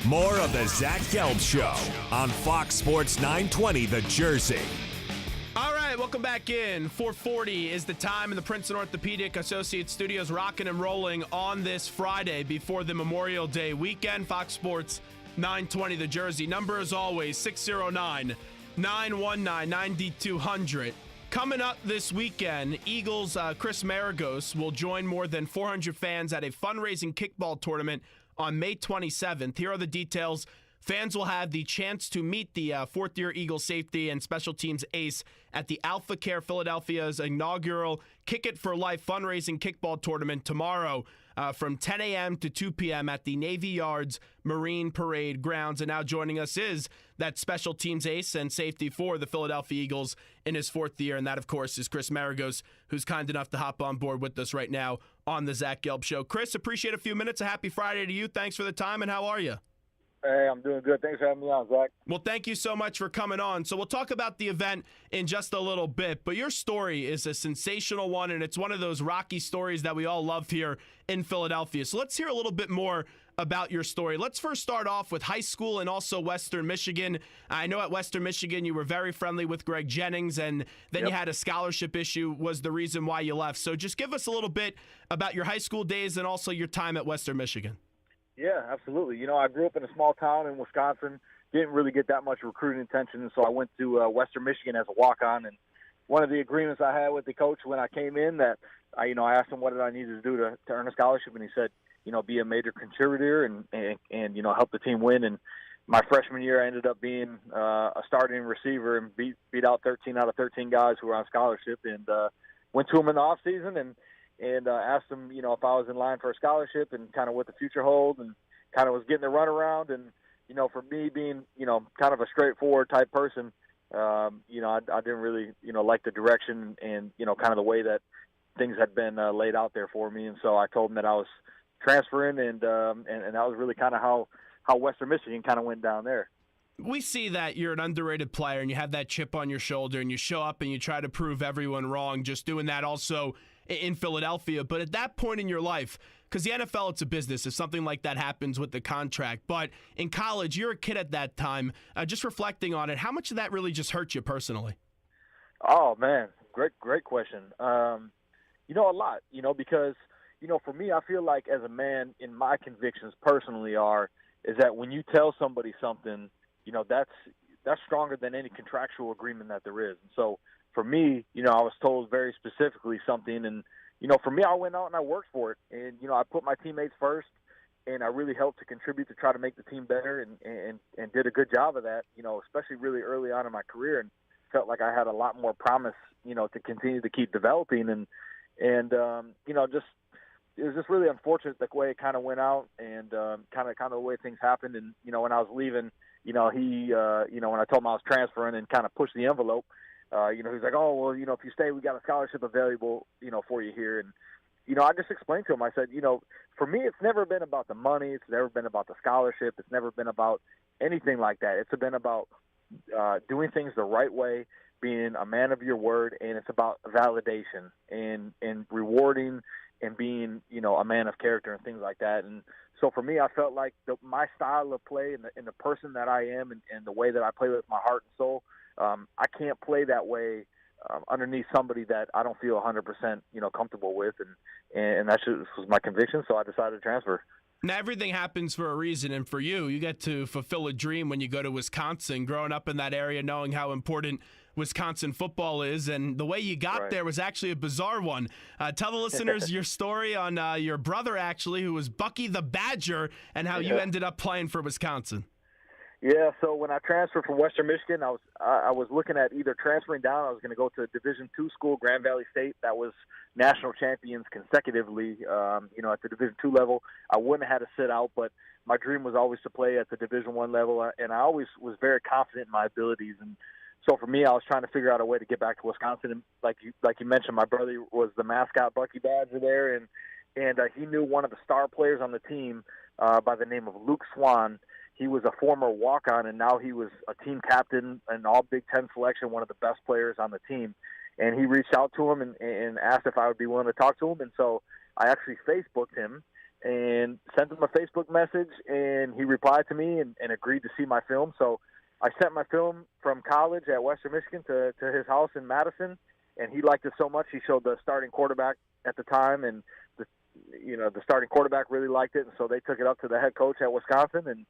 More of the Zach Gelb Show on Fox Sports 920 The Jersey. All right, welcome back in. 4:40 is the time in the Princeton Orthopedic Associates Studios, rocking and rolling on this Friday before the Memorial Day weekend. Fox Sports 920 The Jersey. Number as always, 609-919-9200. Coming up this weekend, Eagles' Chris Maragos will join more than 400 fans at a fundraising kickball tournament on May 27th. Here are the details. Fans will have the chance to meet the fourth-year Eagles safety and special teams ace at the Alpha Care Philadelphia's inaugural Kick It for Life fundraising kickball tournament tomorrow from 10 a.m. to 2 p.m. at the Navy Yards Marine Parade grounds. And now joining us is that special teams ace and safety for the Philadelphia Eagles in his fourth year. And that, of course, is Chris Maragos, who's kind enough to hop on board with us right now on the Zach Gelb Show. Chris, appreciate a few minutes. A happy Friday to you. Thanks for the time, and how are you? Hey, I'm doing good. Thanks for having me on, Zach. Well, thank you so much for coming on. So we'll talk about the event in just a little bit, but your story is a sensational one, and it's one of those Rocky stories that we all love here in Philadelphia. So let's hear a little bit more about your story. Let's first start off with high school and also Western Michigan. I know at Western Michigan you were very friendly with Greg Jennings, and then you had a scholarship issue was the reason why you left. So just give us a little bit about your high school days and also your time at Western Michigan. Yeah, absolutely. You know, I grew up in a small town in Wisconsin, didn't really get that much recruiting attention, so I went to Western Michigan as a walk-on. And one of the agreements I had with the coach when I came in that, I asked him what did I need to do to earn a scholarship, and he said, be a major contributor and help the team win. And my freshman year, I ended up being a starting receiver and beat out 13 out of 13 guys who were on scholarship, and went to him in the off season and asked him, if I was in line for a scholarship and kind of what the future holds, and kind of was getting the runaround. And, for me being, kind of a straightforward type person, I didn't really, like the direction and, kind of the way that things had been laid out there for me. And so I told him that I was transferring, and that was really kind of how Western Michigan kind of went down there. We see that you're an underrated player and you have that chip on your shoulder and you show up and you try to prove everyone wrong, just doing that also in Philadelphia. But at that point in your life, because the NFL, it's a business, if something like that happens with the contract. But in college, you're a kid at that time. Just reflecting on it, how much did that really just hurt you personally? Oh, man, great question. A lot, because, for me, I feel like as a man, in my convictions personally is that when you tell somebody something, that's stronger than any contractual agreement that there is. And so for me, I was told very specifically something, and, for me, I went out and I worked for it. And, I put my teammates first, and I really helped to contribute to try to make the team better and did a good job of that, especially really early on in my career, and felt like I had a lot more promise, to continue to keep developing. And just it was just really unfortunate the way it kind of went out, and kind of the way things happened. And, when I was leaving, he when I told him I was transferring and kind of pushed the envelope, he's like, oh, well, if you stay, we got a scholarship available, for you here. And, I just explained to him, I said, for me, it's never been about the money. It's never been about the scholarship. It's never been about anything like that. It's been about doing things the right way, being a man of your word, and it's about validation and rewarding and being, a man of character and things like that. And so for me, I felt like my style of play and the person that I am and the way that I play with my heart and soul, I can't play that way underneath somebody that I don't feel 100%, comfortable with. And that was my conviction, so I decided to transfer. Now, everything happens for a reason, and for you get to fulfill a dream when you go to Wisconsin, growing up in that area, knowing how important Wisconsin football is, and the way you got there was actually a bizarre one. Tell the listeners your story on your brother, actually, who was Bucky the Badger, and how you ended up playing for Wisconsin. Yeah, so when I transferred from Western Michigan, I was looking at either transferring down. I was going to go to a Division II school, Grand Valley State, that was national champions consecutively, at the Division II level. I wouldn't have had to sit out, but my dream was always to play at the Division I level, and I always was very confident in my abilities. And so for me, I was trying to figure out a way to get back to Wisconsin. And like you mentioned, my brother was the mascot, Bucky Badger there, and he knew one of the star players on the team by the name of Luke Swan. He was a former walk-on, and now he was a team captain, an all Big Ten selection, one of the best players on the team. And he reached out to him and asked if I would be willing to talk to him. And so I actually Facebooked him and sent him a Facebook message, and he replied to me and agreed to see my film. So I sent my film from college at Western Michigan to his house in Madison, and he liked it so much he showed the starting quarterback at the time, and the starting quarterback really liked it, and so they took it up to the head coach at Wisconsin,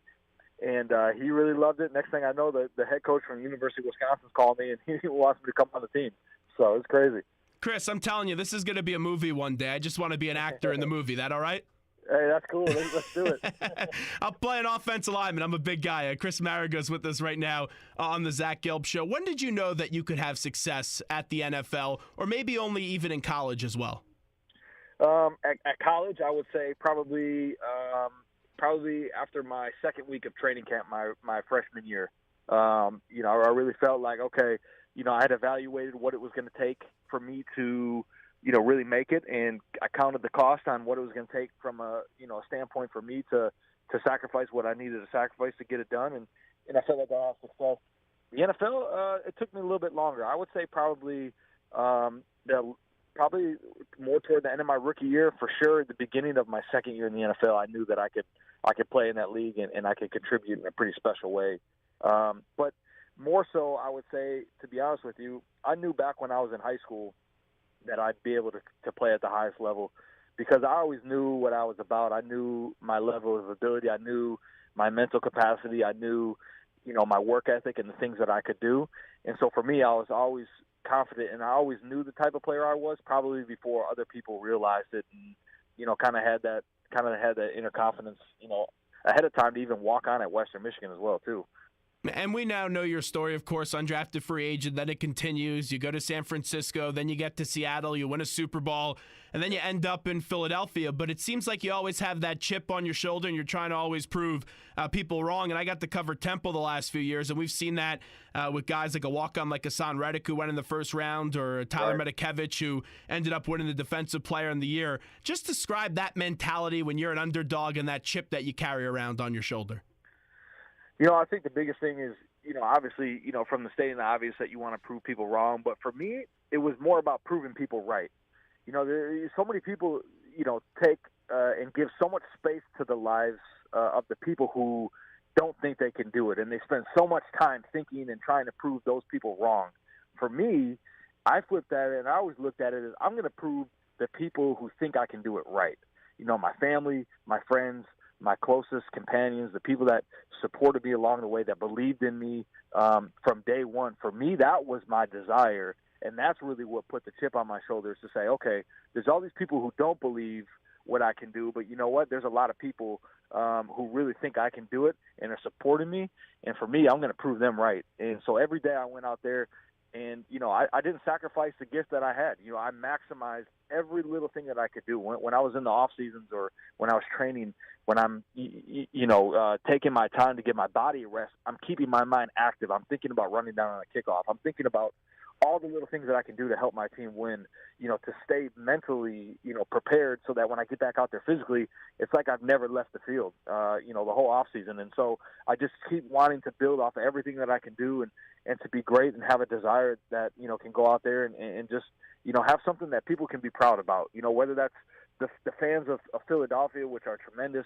and he really loved it. Next thing I know, the head coach from the University of Wisconsin's called me, and he wants me to come on the team. So it's crazy. Chris, I'm telling you, this is going to be a movie one day. I just want to be an actor in the movie. That all right? Hey, that's cool. Let's do it. I'll play an offensive lineman. I'm a big guy. Chris Maragos with us right now on the Zach Gelb Show. When did you know that you could have success at the NFL, or maybe only even in college as well? At college, I would say probably after my second week of training camp, my freshman year. I really felt like, okay, I had evaluated what it was going to take for me to, really make it, and I counted the cost on what it was going to take from a standpoint for me to sacrifice what I needed to sacrifice to get it done, and I felt like I had success. The NFL, it took me a little bit longer. I would say probably more toward the end of my rookie year, for sure. At the beginning of my second year in the NFL, I knew that I could play in that league and I could contribute in a pretty special way. But more so, I would say, to be honest with you, I knew back when I was in high school that I'd be able to play at the highest level, because I always knew what I was about. I knew my level of ability. I knew my mental capacity. I knew, my work ethic and the things that I could do. And so for me, I was always confident, and I always knew the type of player I was, probably before other people realized it, and kind of had that inner confidence, ahead of time to even walk on at Western Michigan as well too. And we now know your story, of course, undrafted free agent. Then it continues. You go to San Francisco, then you get to Seattle, you win a Super Bowl, and then you end up in Philadelphia. But it seems like you always have that chip on your shoulder, and you're trying to always prove people wrong. And I got to cover Temple the last few years, and we've seen that with guys like a walk-on like Hassan Reddick, who went in the first round, or Tyler Medikevich, who ended up winning the Defensive Player of the Year. Just describe that mentality when you're an underdog and that chip that you carry around on your shoulder. I think the biggest thing is, obviously, from the stating the obvious that you want to prove people wrong. But for me, it was more about proving people right. There's so many people, take and give so much space to the lives of the people who don't think they can do it. And they spend so much time thinking and trying to prove those people wrong. For me, I flipped at it, and I always looked at it as, I'm going to prove the people who think I can do it right. My family, my friends, my closest companions, the people that supported me along the way, that believed in me from day one. For me, that was my desire, and that's really what put the chip on my shoulders to say, okay, there's all these people who don't believe what I can do, but you know what? There's a lot of people who really think I can do it and are supporting me, and for me, I'm going to prove them right. And so every day I went out there, and, I didn't sacrifice the gift that I had. I maximized every little thing that I could do. When I was in the off seasons, or when I was training, when I'm, taking my time to give my body a rest, I'm keeping my mind active. I'm thinking about running down on a kickoff. I'm thinking about all the little things that I can do to help my team win, to stay mentally, prepared, so that when I get back out there physically, it's like I've never left the field, the whole off season. And so I just keep wanting to build off of everything that I can do, and to be great, and have a desire that, can go out there and just, have something that people can be proud about, whether that's the fans of Philadelphia, which are tremendous,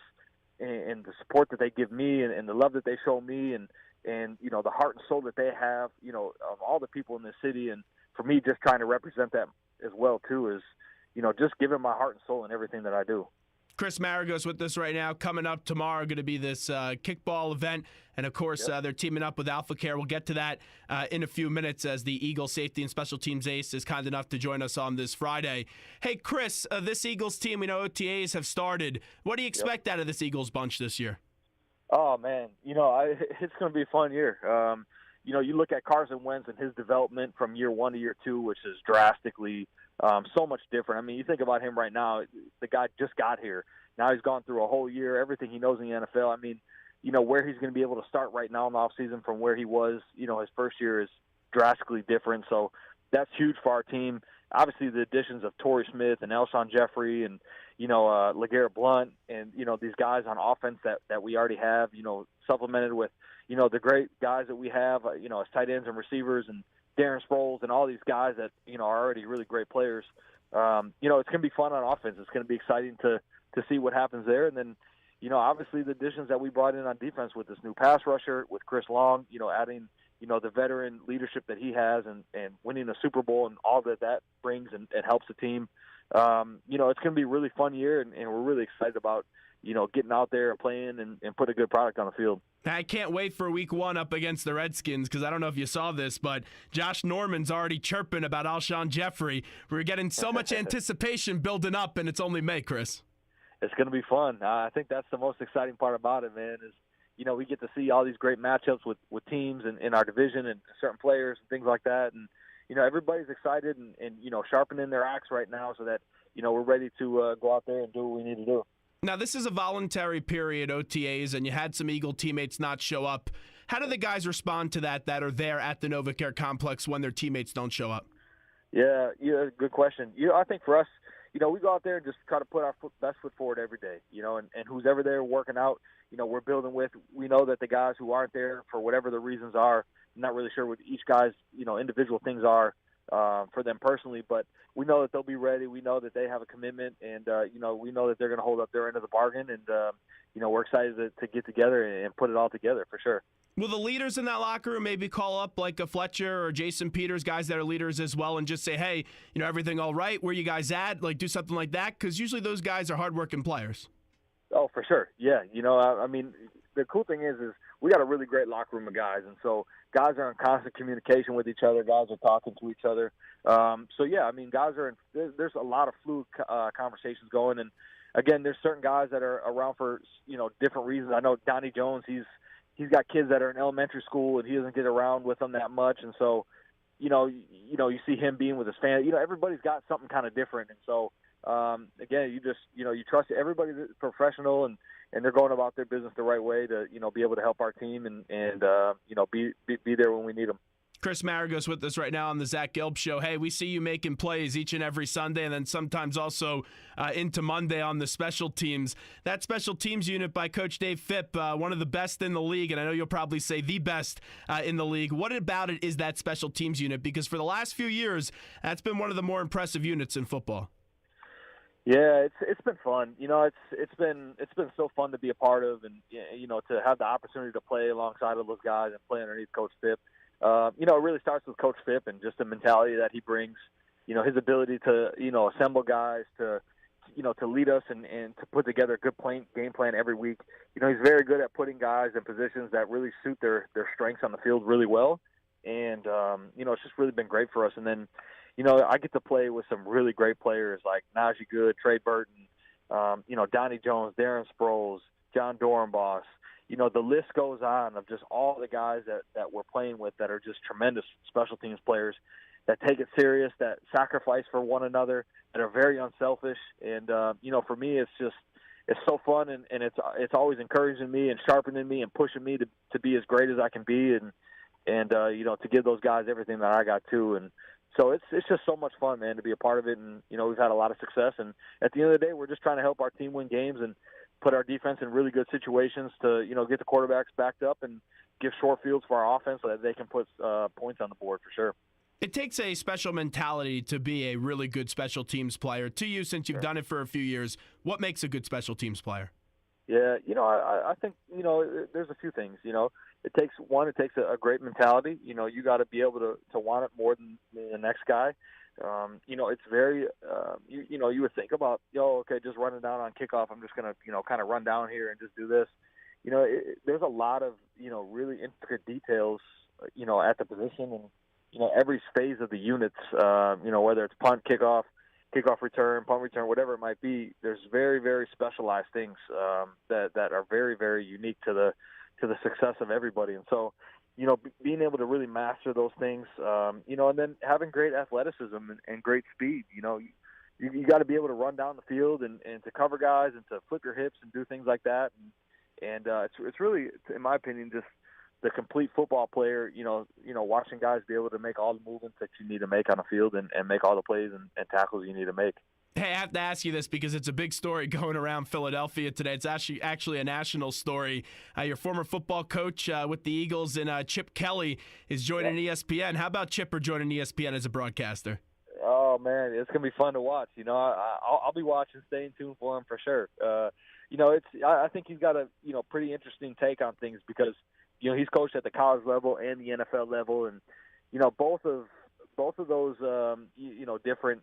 and the support that they give me, and the love that they show me, and the heart and soul that they have, of all the people in this city. And for me, just trying to represent that as well too, is, just giving my heart and soul in everything that I do. Chris Maragos with us right now. Coming up tomorrow, going to be this kickball event. And, of course, they're teaming up with AlphaCare. We'll get to that in a few minutes, as the Eagles safety and special teams ace is kind enough to join us on this Friday. Hey, Chris, this Eagles team, we know OTAs have started. What do you expect out of this Eagles bunch this year? Oh, man, it's going to be a fun year. You look at Carson Wentz and his development from year one to year two, which is drastically so much different. I mean, you think about him right now, the guy just got here. Now he's gone through a whole year, everything he knows in the NFL. I mean, where he's going to be able to start right now in the offseason from where he was, his first year is drastically different. So that's huge for our team. Obviously, the additions of Torrey Smith and Alshon Jeffrey and, LeGarrette Blount and, these guys on offense that we already have, supplemented with, the great guys that we have, as tight ends and receivers, and Darren Sproles and all these guys that, are already really great players. It's going to be fun on offense. It's going to be exciting to to see what happens there. And then, obviously the additions that we brought in on defense with this new pass rusher, with Chris Long, adding, the veteran leadership that he has and winning a Super Bowl and all that brings and helps the team. It's going to be a really fun year, and we're really excited about, getting out there and playing and put a good product on the field. I can't wait for week 1 up against the Redskins because I don't know if you saw this, but Josh Norman's already chirping about Alshon Jeffrey. We're getting so much anticipation building up, and it's only May, Chris. It's going to be fun. I think that's the most exciting part about it, man, is, we get to see all these great matchups with teams in our division and certain players and things like that. And, everybody's excited and sharpening their axe right now so that, we're ready to go out there and do what we need to do. Now, this is a voluntary period, OTAs, and you had some Eagle teammates not show up. How do the guys respond to that are there at the NovaCare Complex when their teammates don't show up? Yeah, good question. I think for us, we go out there and just try to put our best foot forward every day, and who's ever there working out, we're building with. We know that the guys who aren't there for whatever the reasons are, I'm not really sure what each guy's, individual things are for them personally, but we know that they'll be ready. We know that they have a commitment, and, we know that they're going to hold up their end of the bargain, and, we're excited to get together and put it all together for sure. Will the leaders in that locker room maybe call up like a Fletcher or Jason Peters, guys that are leaders as well, and just say, hey, everything all right? Where you guys at? Like, do something like that? Because usually those guys are hardworking players. Oh, for sure. Yeah. I mean, the cool thing is we got a really great locker room of guys. And so guys are in constant communication with each other. Guys are talking to each other. Guys are there's a lot of fluid conversations going. And again, there's certain guys that are around for, different reasons. I know Donnie Jones, he's got kids that are in elementary school and he doesn't get around with them that much. And so, you see him being with his family, everybody's got something kind of different. And so, again, you just, you trust everybody's professional and they're going about their business the right way to, be able to help our team and be there when we need them. Chris Maragos with us right now on the Zach Gelb Show. Hey, we see you making plays each and every Sunday and then sometimes also into Monday on the special teams. That special teams unit by Coach Dave Phipp, one of the best in the league, and I know you'll probably say the best in the league. What about it is that special teams unit? Because for the last few years, that's been one of the more impressive units in football. Yeah, it's been fun. It's been so fun to be a part of, and to have the opportunity to play alongside of those guys and play underneath Coach Phipp. It really starts with Coach Phipp and just the mentality that he brings. His ability to assemble guys to lead us and to put together a good game plan every week. He's very good at putting guys in positions that really suit their strengths on the field really well, and it's just really been great for us. And then I get to play with some really great players like Najee Good, Trey Burton, Donnie Jones, Darren Sproles, John Dorenbos. The list goes on of just all the guys that we're playing with that are just tremendous special teams players that take it serious, that sacrifice for one another, that are very unselfish. And, for me, it's so fun and it's always encouraging me and sharpening me and pushing me to be as great as I can be and to give those guys everything that I got too. And so it's just so much fun, man, to be a part of it. And, we've had a lot of success. And at the end of the day, we're just trying to help our team win games and put our defense in really good situations to, get the quarterbacks backed up and give short fields for our offense so that they can put points on the board for sure. It takes a special mentality to be a really good special teams player. To you, since you've done it for a few years, what makes a good special teams player? Yeah, I think, there's a few things. It takes a great mentality. You got to be able to want it more than the next guy. It's very, you would think about, just running down on kickoff. I'm just going to, kind of run down here and just do this. There's a lot of, really intricate details, at the position and, every phase of the units, whether it's punt, kickoff return, punt return, whatever it might be. There's very, very specialized things, that are very, very unique to the success of everybody. And so, being able to really master those things, and then having great athleticism and great speed. You got to be able to run down the field and to cover guys and to flip your hips and do things like that. And it's really, in my opinion, just the complete football player. Watching guys be able to make all the movements that you need to make on the field and make all the plays and tackles you need to make. Hey, I have to ask you this because it's a big story going around Philadelphia today. It's actually a national story. Your former football coach with the Eagles and Chip Kelly is joining ESPN. How about Chipper joining ESPN as a broadcaster? Oh man, it's gonna be fun to watch. I'll be watching, staying tuned for him for sure. I think he's got a pretty interesting take on things because he's coached at the college level and the NFL level, and both of those different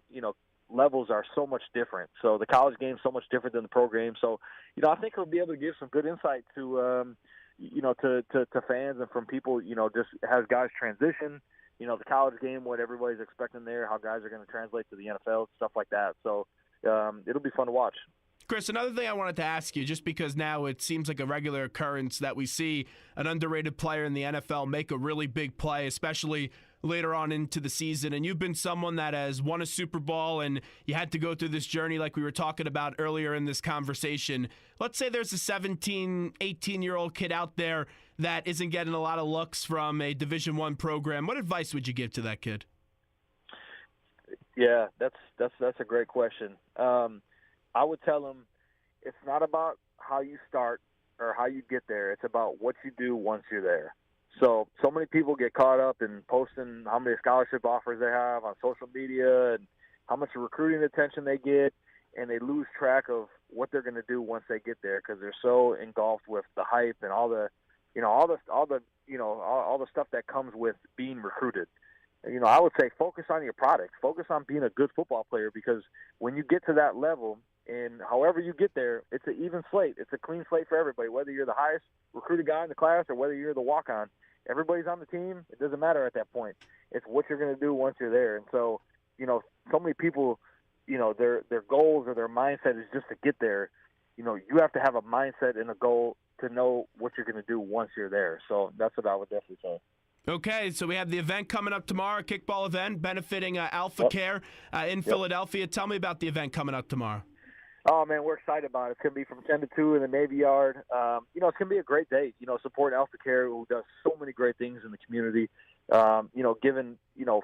levels are so much different. So the college game is so much different than the pro game. So I think he'll be able to give some good insight to to fans and from people. Just as guys transition. The college game, what everybody's expecting there, how guys are going to translate to the NFL, stuff like that. So it'll be fun to watch. Chris, another thing I wanted to ask you, just because now it seems like a regular occurrence that we see an underrated player in the NFL make a really big play, especially later on into the season. And you've been someone that has won a Super Bowl, and you had to go through this journey like we were talking about earlier in this conversation. Let's say there's a 17, 18-year-old kid out there that isn't getting a lot of looks from a Division I program. What advice would you give to that kid? Yeah, that's a great question. I would tell him it's not about how you start or how you get there. It's about what you do once you're there. So many people get caught up in posting how many scholarship offers they have on social media and how much recruiting attention they get, and they lose track of what they're going to do once they get there because they're so engulfed with the hype and all the stuff that comes with being recruited. I would say focus on your product. Focus on being a good football player because when you get to that level, and however you get there, it's an even slate. It's a clean slate for everybody, whether you're the highest recruited guy in the class or whether you're the walk-on. Everybody's on the team. It doesn't matter at that point. It's what you're going to do once you're there. And so, so many people, their goals or their mindset is just to get there. You have to have a mindset and a goal to know what you're going to do once you're there. So that's what I would definitely say. Okay, so we have the event coming up tomorrow, a kickball event benefiting Alpha Care in Philadelphia. Tell me about the event coming up tomorrow. Oh, man, we're excited about it. It's going to be from 10 to 2 in the Navy Yard. It's going to be a great day. Support Alpha Care, who does so many great things in the community, giving,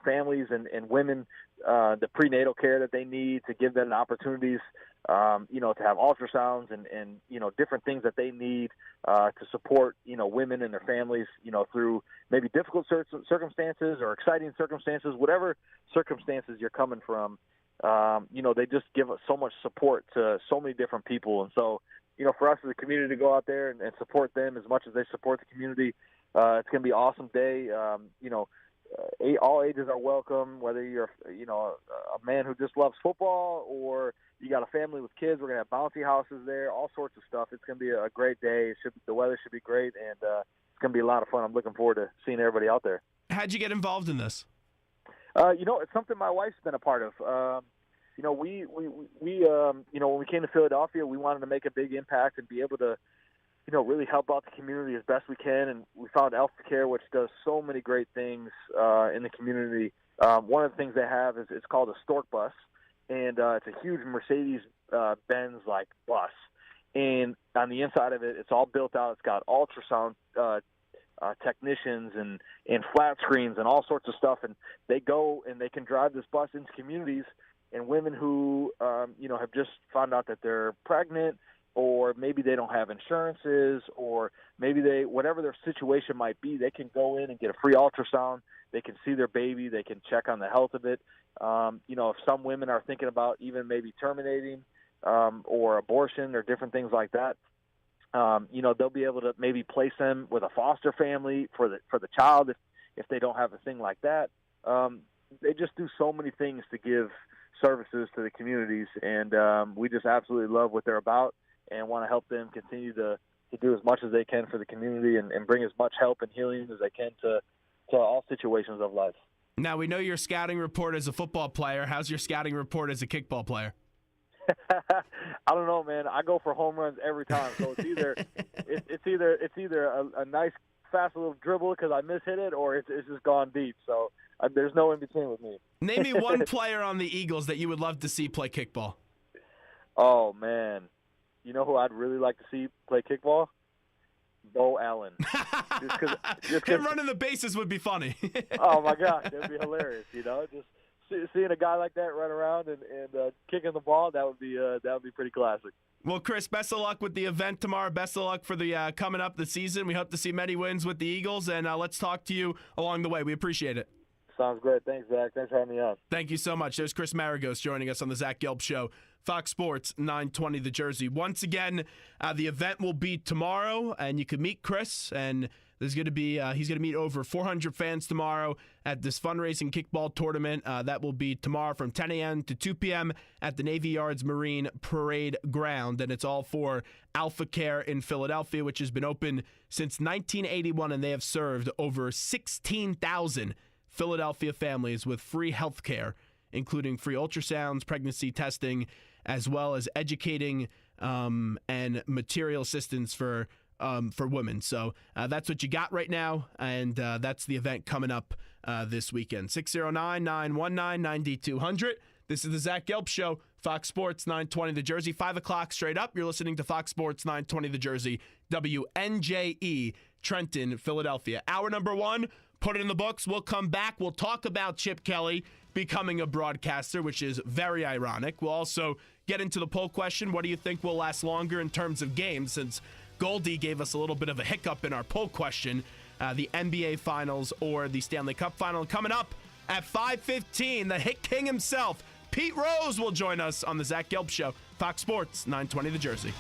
families and women the prenatal care that they need to give them opportunities, to have ultrasounds and different things that they need to support, women and their families, through maybe difficult circumstances or exciting circumstances, whatever circumstances you're coming from. They just give us so much support to so many different people. And so, for us as a community to go out there and support them as much as they support the community, it's going to be an awesome day. All ages are welcome, whether you're, a man who just loves football or you got a family with kids. We're going to have bouncy houses there, all sorts of stuff. It's going to be a great day. The weather should be great, and it's going to be a lot of fun. I'm looking forward to seeing everybody out there. How'd you get involved in this? It's something my wife's been a part of. When we came to Philadelphia, we wanted to make a big impact and be able to, really help out the community as best we can. And we found Alpha Care, which does so many great things in the community. One of the things they have is it's called a Stork bus, and it's a huge Mercedes-Benz like bus. And on the inside of it, it's all built out. It's got ultrasound technicians and flat screens and all sorts of stuff, and they go and they can drive this bus into communities, and women who have just found out that they're pregnant, or maybe they don't have insurances, or maybe whatever their situation might be, they can go in and get a free ultrasound. They can see their baby. They can check on the health of it. If some women are thinking about even maybe terminating or abortion or different things like that, they'll be able to maybe place them with a foster family for the child if they don't have a thing like that. They just do so many things to give services to the communities, and we just absolutely love what they're about and want to help them continue to do as much as they can for the community and bring as much help and healing as they can to all situations of life. Now, we know your scouting report as a football player. How's your scouting report as a kickball player? I don't know, man. I go for home runs every time, so it's either a nice fast little dribble because I mishit it, or it's just gone deep. So there's no in between with me. Name me one player on the Eagles that you would love to see play kickball. Oh man, you know who I'd really like to see play kickball? Bo Allen. just him running the bases would be funny. Oh my gosh, that'd be hilarious. Just seeing a guy like that run around and kicking the ball, that would be pretty classic. Well, Chris, best of luck with the event tomorrow. Best of luck for the coming up the season. We hope to see many wins with the Eagles, and let's talk to you along the way. We appreciate it. Sounds great. Thanks, Zach. Thanks for having me on. Thank you so much. There's Chris Maragos joining us on the Zach Gelb Show, Fox Sports 920 The Jersey. Once again, the event will be tomorrow, and you can meet Chris, and there's going to be he's going to meet over 400 fans tomorrow at this fundraising kickball tournament. That will be tomorrow from 10 a.m. to 2 p.m. at the Navy Yards Marine Parade Ground, and it's all for Alpha Care in Philadelphia, which has been open since 1981, and they have served over 16,000 Philadelphia families with free health care, including free ultrasounds, pregnancy testing, as well as educating and material assistance for women. So that's what you got right now, and that's the event coming up this weekend. 609-919-9200. This is the Zach Gelb Show, Fox Sports 920 The Jersey. 5 o'clock straight up. You're listening to Fox Sports 920 The Jersey, WNJE, Trenton, Philadelphia. Hour number 1, put it in the books. We'll come back. We'll talk about Chip Kelly becoming a broadcaster, which is very ironic. We'll also get into the poll question. What do you think will last longer in terms of games, since Goldie gave us a little bit of a hiccup in our poll question, the NBA Finals or the Stanley Cup Final? Coming up at 5:15, the Hit King himself, Pete Rose, will join us on the Zach Gelb Show, Fox Sports 920 The Jersey.